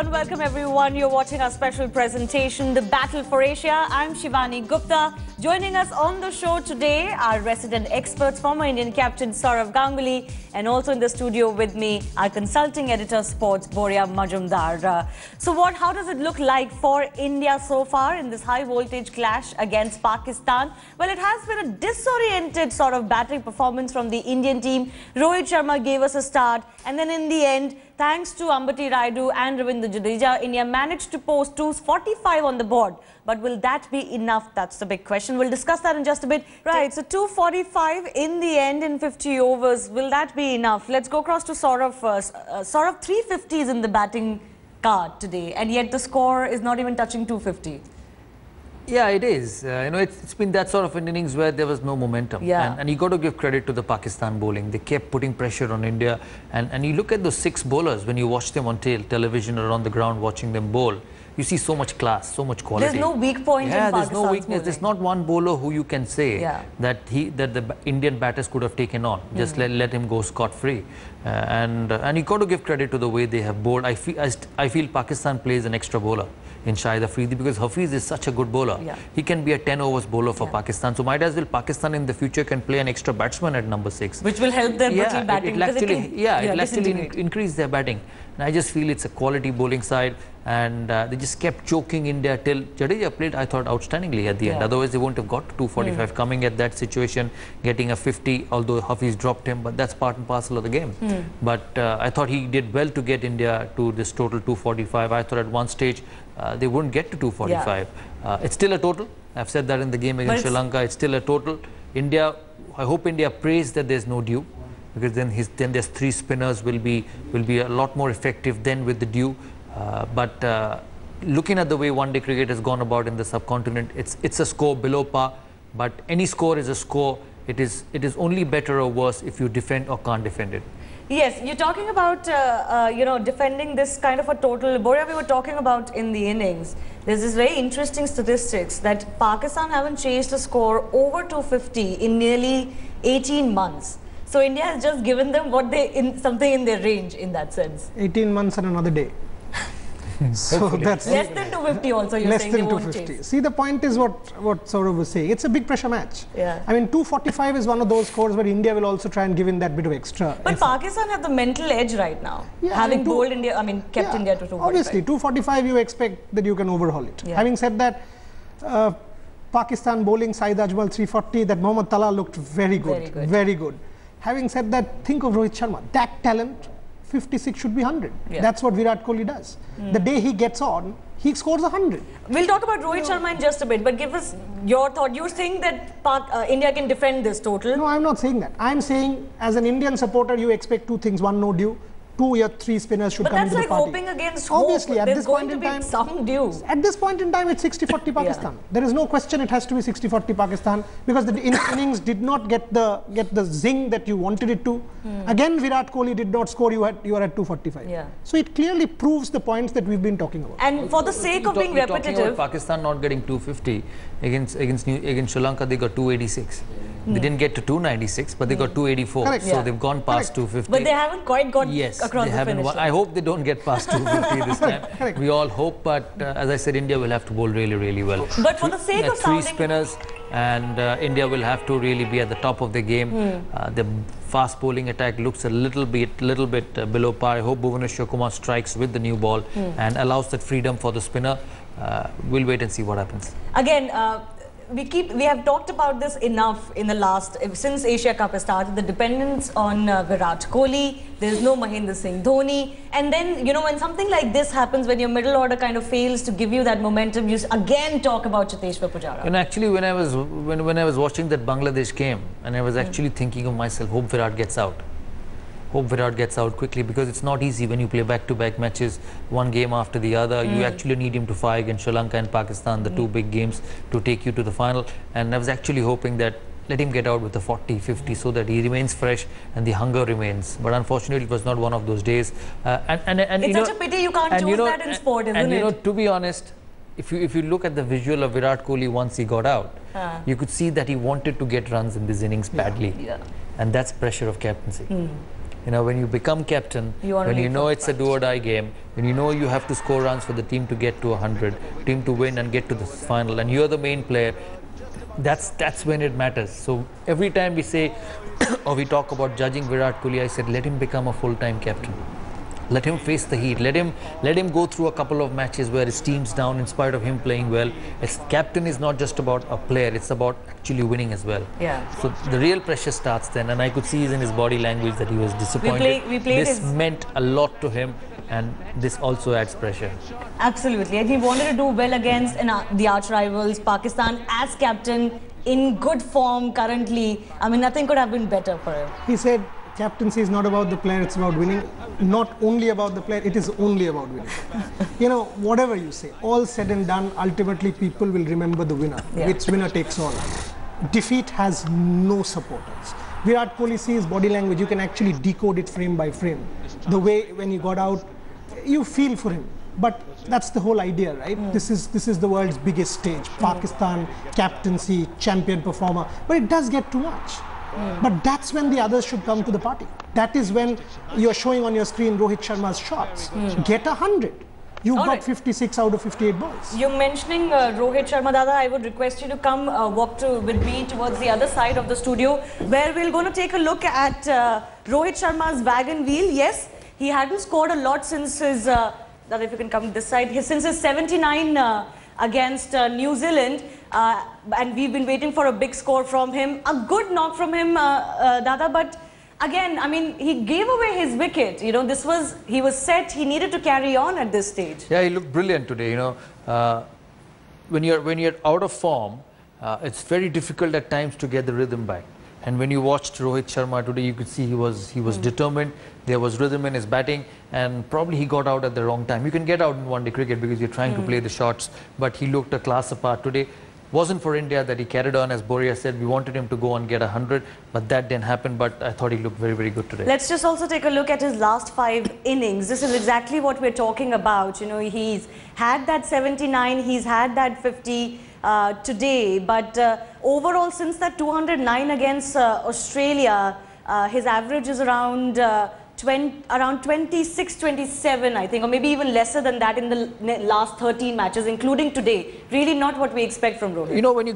warm welcome everyone. You're watching our special presentation, The Battle for Asia. I'm Shivani Gupta. Joining us on the show today are resident experts, former Indian captain Sourav Ganguly, and also in the studio with me, our consulting editor sports, Boria Majumdar. How does it look like for India so far in this high voltage clash against Pakistan? Well, it has been a disoriented sort of batting performance from the Indian team. Rohit Sharma gave us a start, and then in the end, thanks to Ambati Rayudu and Ravindra Jadeja, India managed to post 245 on the board. But will that be enough? That's the big question. We'll discuss that in just a bit. Right, so 245 in the end in 50 overs. Will that be enough? Let's go across to Sourav first. Sourav, 350s in the batting card today, and yet the score is not even touching 250. Yeah, it is. It's been that sort of an innings where there was no momentum. Yeah. And you got to give credit to the Pakistan bowling. They kept putting pressure on India. And you look at those 6 bowlers, when you watch them on television or on the ground watching them bowl, you see so much class, so much quality. There's no weak point in Pakistan's there's no weakness. bowling. There's not one bowler who you can say that the Indian batters could have taken on. Just let him go scot-free. And you got to give credit to the way they have bowled. I feel Pakistan plays an extra bowler in Shahid Afridi because Hafiz is such a good bowler. Yeah. He can be a 10 overs bowler for Pakistan. So might as well Pakistan in the future can play an extra batsman at number 6. Which will help their batting. It'll actually increase their batting. And I just feel it's a quality bowling side, and they just kept choking India till Jadeja played, I thought, outstandingly at the end. Otherwise, they wouldn't have got to 245 coming at that situation, getting a 50, although Hafiz dropped him, but that's part and parcel of the game. But I thought he did well to get India to this total 245. I thought at one stage they wouldn't get to 245. It's still a total. I've said that in the game against Sri Lanka. It's still a total. India, I hope India prays that there's no dew, because then there's 3 spinners will be a lot more effective than with the dew. But looking at the way one-day cricket has gone about in the subcontinent, it's a score below par. But any score is a score. It is only better or worse if you defend or can't defend it. Yes, you're talking about defending this kind of a total. Boria, we were talking about in the innings. There's this very interesting statistics that Pakistan haven't chased a score over 250 in nearly 18 months. So India has just given them something in their range in that sense. 18 months and another day. So that's less than 250 also, you're saying they won't chase. See, the point is what Sourav was saying. It's a big pressure match. Yeah. I mean, 245 is one of those scores where India will also try and give in that bit of extra But effort. Pakistan have the mental edge right now. Yeah, having bowled India, kept India to 245. Obviously, 245 you expect that you can overhaul it. Yeah. Having said that, Pakistan bowling Saeed Ajmal 340, that Mohammad Tala looked very good. Very good. Having said that, think of Rohit Sharma. That talent, 56 should be 100. Yeah. That's what Virat Kohli does. The day he gets on, he scores 100. We'll talk about Rohit Sharma in just a bit, but give us your thought. You're saying that India can defend this total? No, I'm not saying that. I'm saying as an Indian supporter, you expect 2 things. 1, no dew. 2 or 3 spinners should come into the party. But that's like hoping against hope. Obviously, at this point in time, there's going to be some dew. At this point in time, it's 60-40 Pakistan. There is no question it has to be 60-40 Pakistan, because the innings did not get the zing that you wanted it to. Again, Virat Kohli did not score. You are at 245. Yeah. So it clearly proves the points that we've been talking about. And for the sake of being repetitive, Pakistan not getting 250 against Sri Lanka, they got 286. They didn't get to 296, but they got 284. Correct. So they've gone past 250. but they haven't quite got across the finish line. I hope they don't get past 250 this time. Correct. We all hope, but as I said, India will have to bowl really, really well. But for the sake of 3 sounding... spinners, and India will have to really be at the top of the game. The fast bowling attack looks a little bit below par. I hope Bhuvaneshwar Kumar strikes with the new ball and allows that freedom for the spinner. We'll wait and see what happens. Again, we have talked about this enough in the since Asia Cup has started, the dependence on Virat Kohli. There's no Mahendra Singh Dhoni, and then when something like this happens, when your middle order kind of fails to give you that momentum, you again talk about Cheteshwar Pujara. And actually, when I was watching that Bangladesh game, and I was actually thinking of myself, hope Virat gets out. Hope Virat gets out quickly, because it's not easy when you play back-to-back matches, one game after the other. You actually need him to fire against Sri Lanka and Pakistan, the 2 big games, to take you to the final. And I was actually hoping that let him get out with the 40, 50, so that he remains fresh and the hunger remains. But unfortunately, it was not one of those days. It's such a pity you can't choose that in sport, isn't it? To be honest, if you look at the visual of Virat Kohli once he got out, you could see that he wanted to get runs in these innings badly. And that's pressure of captaincy. You know, when you become captain, when you know it's a do or die game, when you know you have to score runs for the team to get to 100, team to win and get to the final, and you're the main player, that's when it matters. So every time we say or we talk about judging Virat Kohli, I said let him become a full-time captain. Let him face the heat. Let him go through a couple of matches where his team's down in spite of him playing well. As captain is not just about a player, it's about actually winning as well. Yeah. So the real pressure starts then, and I could see in his body language that he was disappointed. This meant a lot to him, and this also adds pressure. Absolutely. And he wanted to do well against the arch rivals, Pakistan, as captain, in good form currently. I mean, nothing could have been better for him. He said, captaincy is not about the player, it's about winning. Not only about the player, it is only about winning. You know, whatever you say, all said and done, ultimately people will remember the winner. Yeah. It's winner takes all. Defeat has no supporters. Virat Kohli sees body language, you can actually decode it frame by frame. The way when he got out, you feel for him. But that's the whole idea, right? This is the world's biggest stage. Pakistan, captaincy, champion performer. But it does get too much. But that's when the others should come to the party. That is when you're showing on your screen Rohit Sharma's shots. Get 100. You got 56 out of 58 balls. You're mentioning Rohit Sharma, Dada. I would request you to come walk with me towards the other side of the studio, where we're going to take a look at Rohit Sharma's wagon wheel. Yes, he hadn't scored a lot since his, Dada, if you can come this side, since his 79 against New Zealand. And we've been waiting for a big score from him. A good knock from him, Dada, but again, I mean, he gave away his wicket. You know, he was set, he needed to carry on at this stage. Yeah, he looked brilliant today, you know. When you're out of form, it's very difficult at times to get the rhythm back. And when you watched Rohit Sharma today, you could see he was determined. There was rhythm in his batting, and probably he got out at the wrong time. You can get out in one-day cricket because you're trying to play the shots, but he looked a class apart today. Wasn't for India that he carried on, as Boria said. We wanted him to go and get 100, but that didn't happen. But I thought he looked very, very good today. Let's just also take a look at his last 5 innings. This is exactly what we're talking about. You know, he's had that 79, he's had that 50 today, but overall, since that 209 against Australia, his average is around 26, 27, I think, or maybe even lesser than that in the last 13 matches, including today. Really not what we expect from Rohit. You know, when you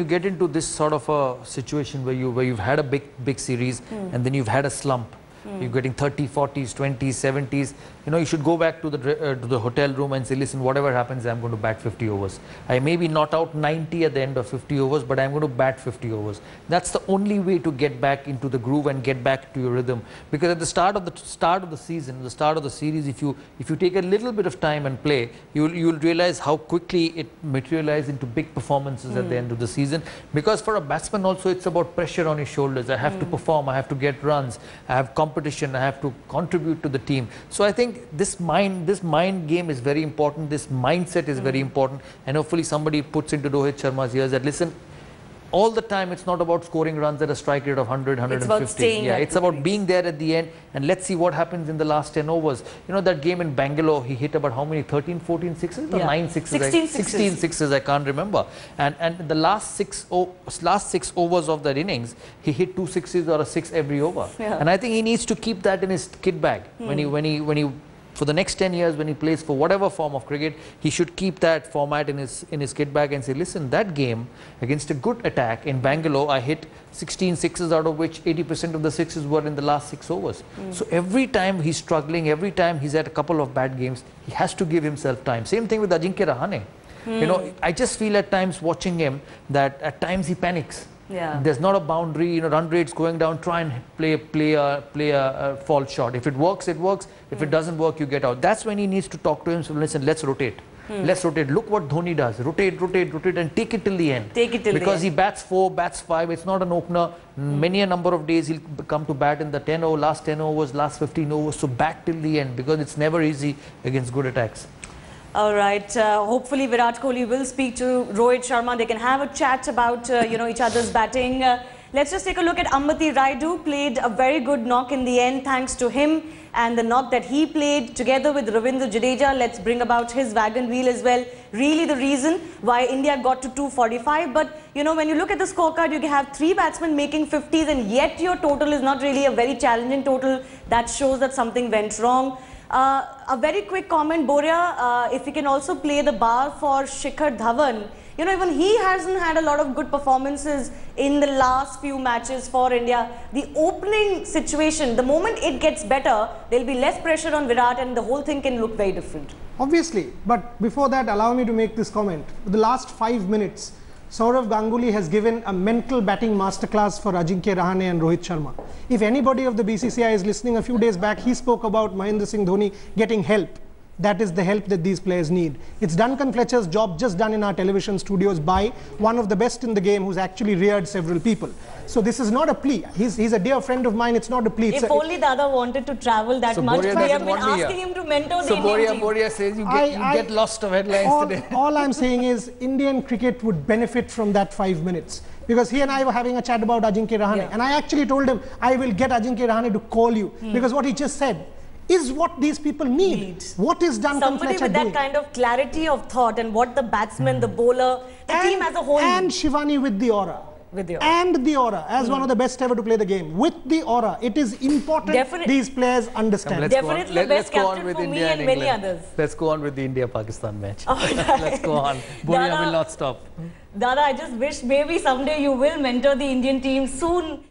get into this sort of a situation where you've had a big series and then you've had a slump, you're getting 30, 40s, 20s, 70s. You know, you should go back to the hotel room and say, listen, whatever happens, I'm going to bat 50 overs. I may be not out 90 at the end of 50 overs, but I'm going to bat 50 overs. That's the only way to get back into the groove and get back to your rhythm. Because at the start of the season, the start of the series, if you take a little bit of time and play, you'll realize how quickly it materializes into big performances at the end of the season. Because for a batsman also, it's about pressure on his shoulders. I have to perform, I have to get runs, I have competition, I have to contribute to the team. So I think this mind game is very important. This mindset is very important, and hopefully somebody puts into Rohit Sharma's ears that, listen, all the time it's not about scoring runs at a strike rate of 100, 150. It's about staying. Yeah, it's about being there at the end, and let's see what happens in the last 10 overs. You know, that game in Bangalore, he hit about how many? 13, 14 sixes or 9 sixes? 16 sixes, I can't remember. And the last six overs of that innings, he hit 2 sixes or a 6 every over. Yeah. And I think he needs to keep that in his kit bag when he for the next 10 years, when he plays for whatever form of cricket, he should keep that format in his kit bag and say, listen, that game against a good attack in Bangalore, I hit 16 sixes, out of which 80% of the sixes were in the last 6 overs. So every time he's struggling, every time he's had a couple of bad games, he has to give himself time. Same thing with Ajinkya Rahane. You know, I just feel at times watching him that at times he panics. Yeah. There's not a boundary, you know, run rate's going down, try and play a false shot. If it works, it works. If it doesn't work, you get out. That's when he needs to talk to him. So listen, let's rotate. Let's rotate. Look what Dhoni does. Rotate, rotate, rotate, and take it till the end. Take it till because the end. He bats 4, bats 5. It's not an opener. Many a number of days he'll come to bat in the last 10 overs, last 15 overs. So bat till the end, because it's never easy against good attacks. All right. Hopefully Virat Kohli will speak to Rohit Sharma. They can have a chat about you know, each other's batting. Let's just take a look at Ambati Rayudu. Played a very good knock in the end, thanks to him and the knock that he played together with Ravindra Jadeja. Let's bring about his wagon wheel as well. Really the reason why India got to 245. But, you know, when you look at the scorecard, you have 3 batsmen making 50s and yet your total is not really a very challenging total. That shows that something went wrong. A very quick comment, Boria, if we can also play the bar for Shikhar Dhawan. You know, even he hasn't had a lot of good performances in the last few matches for India. The opening situation, the moment it gets better, there'll be less pressure on Virat and the whole thing can look very different. Obviously, but before that, allow me to make this comment. For the last 5 minutes, Sourav Ganguly has given a mental batting masterclass for Ajinkya Rahane and Rohit Sharma. If anybody of the BCCI is listening, a few days back, he spoke about Mahendra Singh Dhoni getting help. That is the help that these players need. It's Duncan Fletcher's job just done in our television studios by one of the best in the game who's actually reared several people. So this is not a plea. He's a dear friend of mine. It's not a plea. If only Dada wanted to travel that much. We have been asking him to mentor the Indian team. Boria says you get lost of headlines today. All I'm saying is Indian cricket would benefit from that 5 minutes. Because he and I were having a chat about Ajinkya Rahane. And I actually told him, I will get Ajinkya Rahane to call you. Because what he just said is what these people need. What is Duncan Fletcher doing? Somebody with that kind of clarity of thought and what the batsman, the bowler, the team as a whole. And Shivani with the aura. And the aura, as one of the best ever to play the game. With the aura, it is important these players understand. Definitely the best captain for me and many others. Let's go on with the India-Pakistan match. Let's go on. Boria will not stop. Dada, I just wish maybe someday you will mentor the Indian team soon.